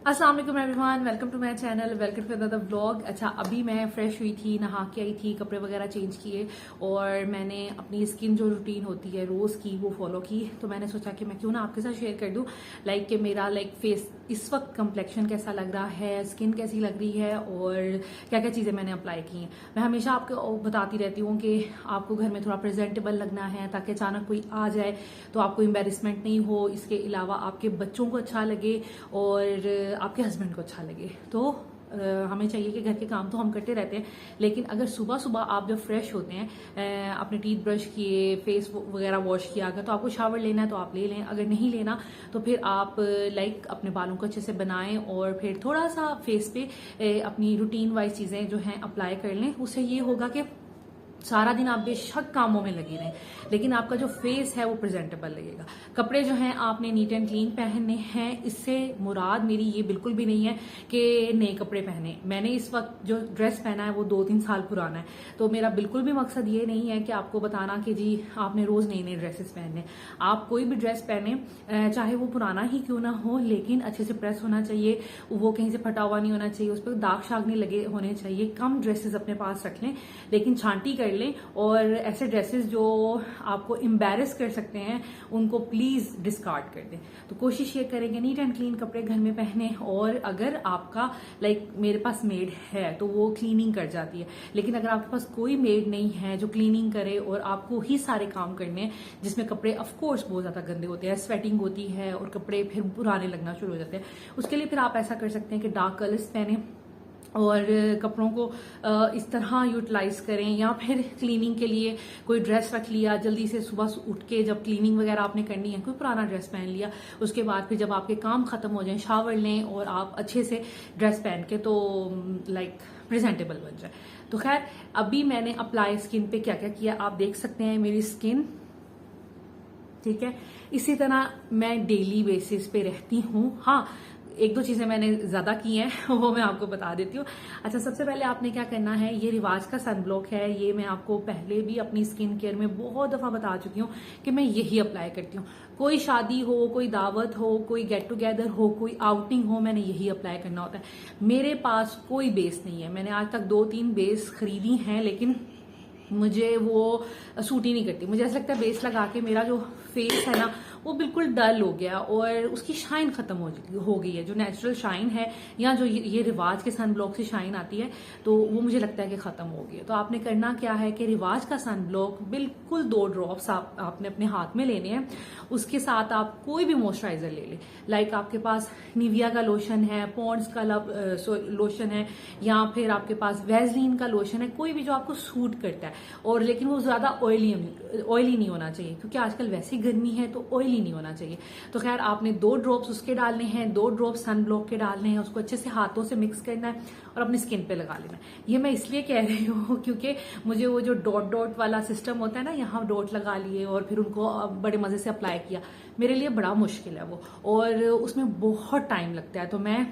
अस्सलाम वालेकुम everyone, welcome to my channel, welcome to another vlog. अच्छा, अभी मैं फ्रेश हुई थी, नहा के आई थी, कपड़े वगैरह चेंज किए और मैंने अपनी स्किन जो रूटीन होती है रोज की वो फॉलो की। तो मैंने सोचा कि मैं क्यों ना आपके साथ शेयर कर दूं कि मेरा फेस इस वक्त कम्प्लेक्शन कैसा लग रहा है, स्किन कैसी लग रही है और क्या क्या चीजें मैंने अप्लाई की हैं। मैं हमेशा आपको बताती रहती हूँ कि आपको घर में थोड़ा प्रेजेंटेबल लगना है ताकि अचानक कोई आ जाए तो आपको एम्बेरसमेंट नहीं हो। इसके अलावा आपके बच्चों को अच्छा लगे और आपके हस्बैंड को अच्छा लगे। तो हमें चाहिए कि घर के काम तो हम करते रहते हैं, लेकिन अगर सुबह सुबह आप जब फ्रेश होते हैं, अपने टीथ ब्रश किए, फेस वगैरह वॉश किया, अगर तो आपको शावर लेना है तो आप ले लें, अगर नहीं लेना तो फिर आप अपने बालों को अच्छे से बनाएं और फिर थोड़ा सा फेस पे अपनी रूटीन वाइज चीजें जो हैं अप्लाई कर लें। उससे ये होगा कि सारा दिन आप बेशक कामों में लगे रहें, लेकिन आपका जो फेस है वो प्रेजेंटेबल लगेगा। कपड़े जो हैं आपने नीट एंड क्लीन पहनने हैं। इससे मुराद मेरी ये बिल्कुल भी नहीं है कि नए कपड़े पहने। मैंने इस वक्त जो ड्रेस पहना है वो 2-3 साल पुराना है, तो मेरा बिल्कुल भी मकसद ये नहीं है कि आपको बताना कि जी आपने रोज नए नए ड्रेसेस पहनने। आप कोई भी ड्रेस पहने, चाहे वो पुराना ही क्यों ना हो, लेकिन अच्छे से प्रेस होना चाहिए, वो कहीं से फटा हुआ नहीं होना चाहिए, उस पर दाग शाग नहीं लगे होने चाहिए। कम ड्रेसेस अपने पास रख लें, लेकिन छांटी कर लें और ऐसे ड्रेसेस जो आपको एम्बैरस कर सकते हैं उनको प्लीज डिस्कार्ड कर दें। तो कोशिश ये करेंगे नीट एंड क्लीन कपड़े घर में पहने। और अगर आपका मेरे पास मेड है तो वो क्लीनिंग कर जाती है, लेकिन अगर आपके पास कोई मेड नहीं है जो क्लीनिंग करे और आपको ही सारे काम करने हैं, जिसमें कपड़े ऑफकोर्स बहुत ज्यादा गंदे होते हैं, स्वेटिंग होती है और कपड़े फिर पुराने लगना शुरू हो जाते हैं, उसके लिए फिर आप ऐसा कर सकते हैं कि डार्क कलर्स पहने और कपड़ों को इस तरह यूटिलाइज करें। या फिर क्लीनिंग के लिए कोई ड्रेस रख लिया, जल्दी से सुबह उठ के जब क्लीनिंग वगैरह आपने करनी है कोई पुराना ड्रेस पहन लिया, उसके बाद फिर जब आपके काम खत्म हो जाए शावर लें और आप अच्छे से ड्रेस पहन के तो प्रेजेंटेबल बन जाए। तो खैर, अभी मैंने अप्लाई स्किन पे क्या क्या किया आप देख सकते हैं। मेरी स्किन ठीक है, इसी तरह मैं डेली बेसिस पे रहती हूँ। हाँ, एक दो चीजें मैंने ज्यादा की हैं वो मैं आपको बता देती हूँ। अच्छा, सबसे पहले आपने क्या करना है, ये रिवाज का सनब्लॉक है, ये मैं आपको पहले भी अपनी स्किन केयर में बहुत दफा बता चुकी हूँ कि मैं यही अप्लाई करती हूँ। कोई शादी हो, कोई दावत हो, कोई गेट टुगेदर हो, कोई आउटिंग हो, मैंने यही अप्लाई करना होता है। मेरे पास कोई बेस नहीं है। मैंने आज तक 2-3 बेस खरीदी हैं, लेकिन मुझे वो सूट ही नहीं करती। मुझे ऐसा लगता है बेस लगा के मेरा जो फेस है ना वो बिल्कुल डल हो गया और उसकी शाइन खत्म हो गई है। जो नेचुरल शाइन है या जो ये रिवाज के सन ब्लॉक से शाइन आती है, तो वो मुझे लगता है कि खत्म हो गई है। तो आपने करना क्या है कि रिवाज का सन ब्लॉक बिल्कुल 2 ड्रॉप्स आपने अपने हाथ में लेने हैं। उसके साथ आप कोई भी मॉइस्चराइजर ले लें, आपके पास निविया का लोशन है, पॉन्ड्स का लोशन है, या फिर आपके पास वैसलीन का लोशन है, कोई भी जो आपको सूट करता है। और लेकिन वो ज्यादा ऑयली नहीं होना चाहिए, क्योंकि आजकल वैसे गर्मी है तो ऑयली नहीं होना चाहिए। तो खैर, आपने 2 ड्रॉप्स उसके डालने हैं, 2 ड्रॉप्स सन ब्लॉक के डालने हैं, उसको अच्छे से हाथों से मिक्स करना है और अपनी स्किन पे लगा लेना है। ये मैं इसलिए कह रही हूँ क्योंकि मुझे वो जो डॉट डॉट वाला सिस्टम होता है ना, यहाँ डॉट लगा लिए और फिर उनको बड़े मजे से अप्लाई किया, मेरे लिए बड़ा मुश्किल है वो, और उसमें बहुत टाइम लगता है। तो मैं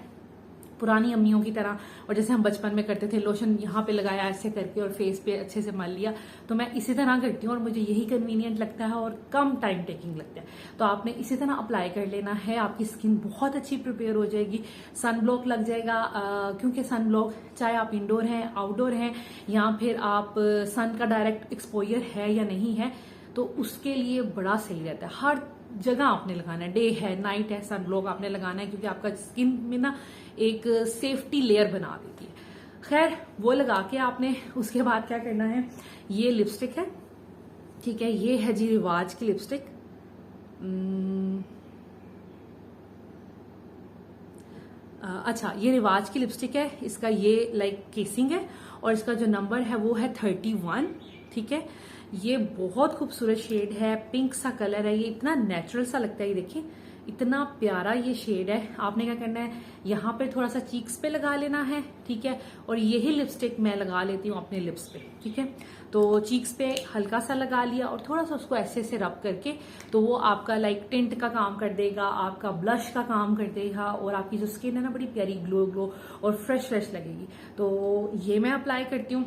पुरानी अम्मियों की तरह, और जैसे हम बचपन में करते थे, लोशन यहाँ पे लगाया ऐसे करके और फेस पे अच्छे से मल लिया, तो मैं इसी तरह करती हूँ और मुझे यही कन्वीनियंट लगता है और कम टाइम टेकिंग लगता है। तो आपने इसी तरह अप्लाई कर लेना है, आपकी स्किन बहुत अच्छी प्रिपेयर हो जाएगी। सन ब्लॉक लग जाएगा, क्योंकि सन ब्लॉक चाहे आप इंडोर हैं, आउटडोर हैं, या फिर आप सन का डायरेक्ट एक्सपोजर है या नहीं है, तो उसके लिए बड़ा सही रहता है। हर जगह आपने लगाना है, डे है, नाइट है, सन ब्लॉक आपने लगाना है, क्योंकि आपका स्किन में ना एक सेफ्टी लेयर बना देती है। खैर, वो लगा के आपने उसके बाद क्या करना है, ये लिपस्टिक है, ठीक है, ये है जी रिवाज की लिपस्टिक। अच्छा, ये रिवाज की लिपस्टिक है, इसका ये केसिंग है और इसका जो नंबर है वो है 31, ठीक है। ये बहुत खूबसूरत शेड है, पिंक सा कलर है, ये इतना नेचुरल सा लगता है, ये देखिए इतना प्यारा ये शेड है। आपने क्या करना है, यहाँ पे थोड़ा सा चीक्स पे लगा लेना है, ठीक है, और यही लिपस्टिक मैं लगा लेती हूँ अपने लिप्स पे, ठीक है। तो चीक्स पे हल्का सा लगा लिया और थोड़ा सा उसको ऐसे से रब करके, तो वो आपका टिंट का काम कर देगा, आपका ब्लश का काम कर देगा, और आपकी जो स्किन है ना बड़ी प्यारी ग्लो और फ्रेश लगेगी। तो ये मैं अप्लाई करती हूँ।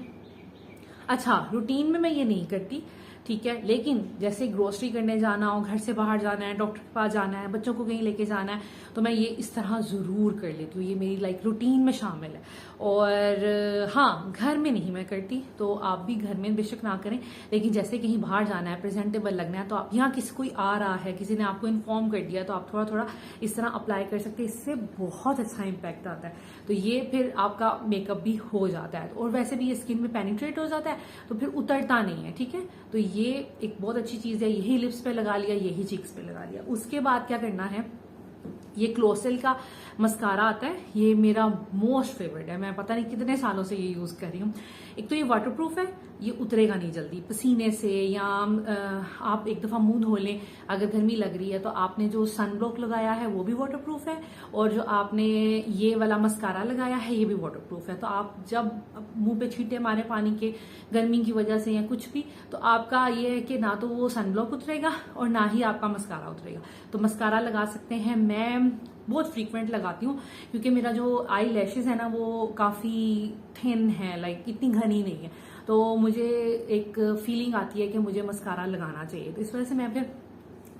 अच्छा, रूटीन में मैं ये नहीं करती, ठीक है। लेकिन जैसे ग्रोसरी करने जाना हो, घर से बाहर जाना है, डॉक्टर के पास जाना है, बच्चों को कहीं लेके जाना है, तो मैं ये इस तरह जरूर कर लेती हूँ। ये मेरी लाइक रूटीन में शामिल है। और हाँ, घर में नहीं मैं करती, तो आप भी घर में बेशक ना करें, लेकिन जैसे कहीं बाहर जाना है, प्रेजेंटेबल लगना है, तो आप यहाँ किसी कोई आ रहा है, किसी ने आपको इन्फॉर्म कर दिया, तो आप थोड़ा थोड़ा इस तरह अप्लाई कर सकते हैं। इससे बहुत अच्छा इम्पैक्ट आता है। तो ये फिर आपका मेकअप भी हो जाता है, और वैसे भी ये स्किन में पेनिट्रेट हो जाता है, तो फिर उतरता नहीं है। ठीक है, तो ये एक बहुत अच्छी चीज है। यही लिप्स पे लगा लिया, यही चीक्स पे लगा लिया। उसके बाद क्या करना है, ये क्लोसेल का मस्कारा आता है, ये मेरा मोस्ट फेवरेट है। मैं पता नहीं कितने सालों से ये यूज कर रही हूँ। एक तो ये वाटरप्रूफ है, ये उतरेगा नहीं जल्दी पसीने से, या आप एक दफा मुंह धो लें अगर गर्मी लग रही है, तो आपने जो सनब्लॉक लगाया है वो भी वाटरप्रूफ है, और जो आपने ये वाला मस्कारा लगाया है ये भी वाटरप्रूफ है। तो आप जब मुंह पे छींटे मारे पानी के, गर्मी की वजह से या कुछ भी, तो आपका ये है कि ना तो वो सनब्लॉक उतरेगा और ना ही आपका मस्कारा उतरेगा। तो मस्कारा लगा सकते हैं। मैं बहुत फ्रीक्वेंट लगाती हूँ, क्योंकि मेरा जो आई लैशेज है ना वो काफी थिन है, लाइक इतनी घनी नहीं है, तो मुझे एक फीलिंग आती है कि मुझे मस्कारा लगाना चाहिए। तो इस वजह से मैं फिर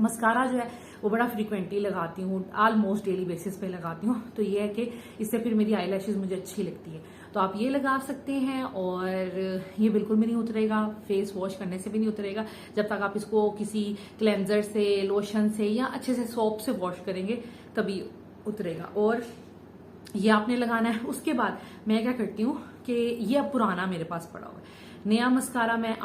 मस्कारा जो है वो बड़ा फ्रीक्वेंटली लगाती हूँ, ऑलमोस्ट डेली बेसिस पे लगाती हूँ। तो ये है कि इससे फिर मेरी आई लैशेज मुझे अच्छी लगती है। तो आप ये लगा सकते हैं, और ये बिल्कुल भी नहीं उतरेगा, फेस वॉश करने से भी नहीं उतरेगा, जब तक आप इसको किसी क्लेंजर से, लोशन से या अच्छे से सोप से वॉश करेंगे तभी उतरेगा। और ये आपने लगाना है। उसके बाद मैं क्या करती हूँ कि ये अब पुराना मेरे पास पड़ा हुआ है, नया मस्कारा मैं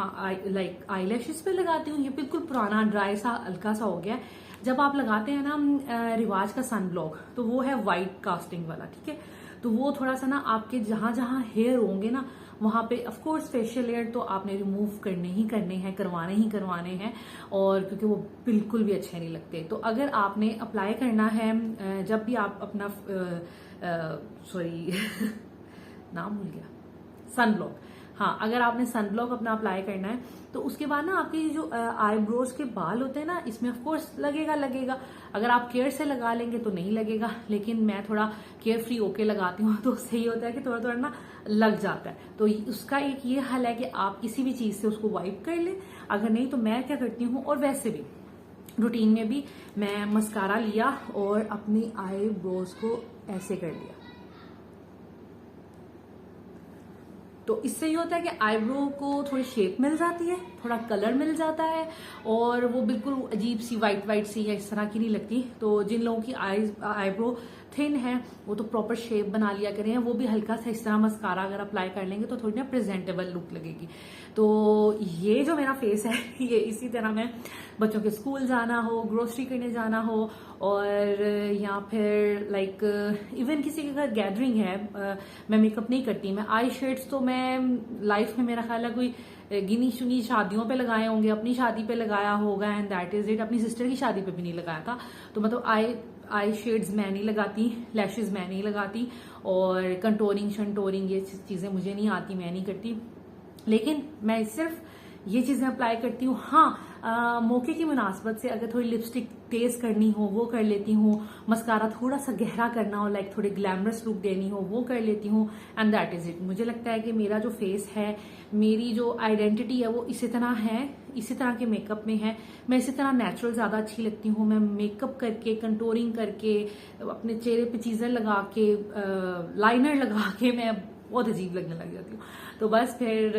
लाइक आई लैशेज पे लगाती हूँ। ये बिल्कुल पुराना ड्राई सा हल्का सा हो गया है। जब आप लगाते हैं ना रिवाज का सनब्लॉक, तो वो है वाइट कास्टिंग वाला, ठीक है। तो वो थोड़ा सा ना आपके जहां जहां हेयर होंगे ना, वहां पे ऑफ कोर्स फेशियल हेयर तो आपने रिमूव करने ही करने हैं, करवाने ही करवाने हैं, और क्योंकि वो बिल्कुल भी अच्छे नहीं लगते। तो अगर आपने अप्लाई करना है, जब भी आप अपना सॉरी नाम भूल गया, सनब्लॉक, हाँ, अगर आपने सनब्लॉक अपना अप्लाई करना है, तो उसके बाद ना आपके जो आईब्रोज के बाल होते हैं ना, इसमें ऑफ कोर्स लगेगा। अगर आप केयर से लगा लेंगे तो नहीं लगेगा, लेकिन मैं थोड़ा केयर फ्री होके लगाती हूँ, तो उससे ये होता है कि थोड़ा थोड़ा ना लग जाता है। तो उसका एक ये हल है कि आप किसी भी चीज से उसको वाइप कर लें। अगर नहीं तो मैं क्या करती हूँ, और वैसे भी रूटीन में भी मैं मस्कारा लिया और अपनी आईब्रोज को ऐसे कर लिया, तो इससे ये होता है कि आईब्रो को थोड़ी शेप मिल जाती है, थोड़ा कलर मिल जाता है, और वो बिल्कुल अजीब सी वाइट सी या इस तरह की नहीं लगती। तो जिन लोगों की आईब्रो थिन है वो तो प्रॉपर शेप बना लिया करें, वो भी हल्का सा इस तरह मस्कारा अगर अप्लाई कर लेंगे तो थोड़ी ना प्रेजेंटेबल लुक लगेगी। तो ये जो मेरा फेस है, ये इसी तरह मैं बच्चों के स्कूल जाना हो, ग्रोसरी करने जाना हो, और या फिर लाइक इवन किसी के घर गैदरिंग है, मैं मेकअप नहीं करती। मैं आई शेड्स तो मैं लाइफ में मेरा ख्याल है कोई गिनी चुनी शादियों पे लगाए होंगे, अपनी शादी पे लगाया होगा, एंड दैट इज इट। अपनी सिस्टर की शादी पे भी नहीं लगाया था। तो मतलब आई शेड्स मैं नहीं लगाती, लैशेज मैं नहीं लगाती, और कंटोरिंग शंटोरिंग ये चीजें मुझे नहीं आती, मैं नहीं करती। लेकिन मैं सिर्फ ये चीजें अप्लाई करती हूँ। हाँ, मौके की मुनासबत से अगर थोड़ी लिपस्टिक तेज करनी हो वो कर लेती हूँ, मस्कारा थोड़ा सा गहरा करना हो, लाइक थोड़ी ग्लैमरस लुक देनी हो वो कर लेती हूँ, एंड दैट इज इट। मुझे लगता है कि मेरा जो फेस है, मेरी जो आइडेंटिटी है, वो इसी तरह है, इसी तरह के मेकअप में है। मैं इसी तरह नेचुरल ज्यादा अच्छी लगती हूँ। मैं मेकअप करके, कंटोरिंग करके, अपने चेहरे पे चीजें लगा के, लाइनर लगा के मैं बहुत अजीब लगने लग जाती हूँ। तो बस फिर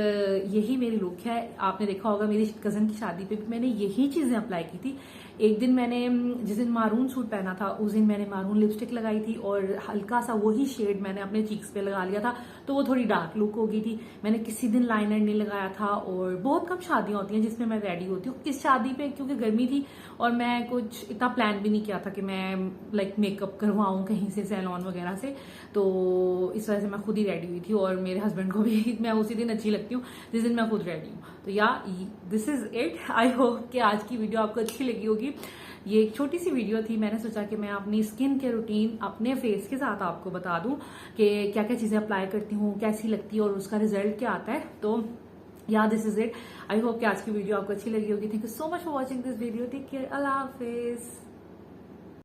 यही मेरी लुक है। आपने देखा होगा मेरी कजन की शादी पे भी मैंने यही चीजें अप्लाई की थी। एक दिन मैंने जिस दिन मारून सूट पहना था, उस दिन मैंने मारून लिपस्टिक लगाई थी, और हल्का सा वही शेड मैंने अपने चीक्स पे लगा लिया था, तो वो थोड़ी डार्क लुक हो गई थी। मैंने किसी दिन लाइनर नहीं लगाया था, और बहुत कम शादियां होती हैं जिसमें मैं रेडी होती हूँ। इस शादी पे क्योंकि गर्मी थी और मैं कुछ इतना प्लान भी नहीं किया था कि मैं लाइक मेकअप करवाऊं कहीं से, सैलून वगैरह से, तो इस वजह से मैं खुद ही रेडी हुई थी, और मेरे हस्बैंड को भी मैं उसी दिन अच्छी लगती हूँ जिस दिन मैं खुद रेडी हूँ। तो yeah this is it. I hope कि आज की वीडियो आपको अच्छी लगी होगी। ये एक छोटी सी वीडियो थी, मैंने सोचा कि मैं अपनी स्किन के रूटीन अपने फेस के साथ आपको बता दूं कि क्या क्या चीजें अप्लाई करती हूँ, कैसी लगती है और उसका रिजल्ट क्या आता है। तो yeah this is it. I hope कि आज की वीडियो आपको अच्छी लगी होगी। Thank you so much for watching this video. Take care, Allah Hafiz.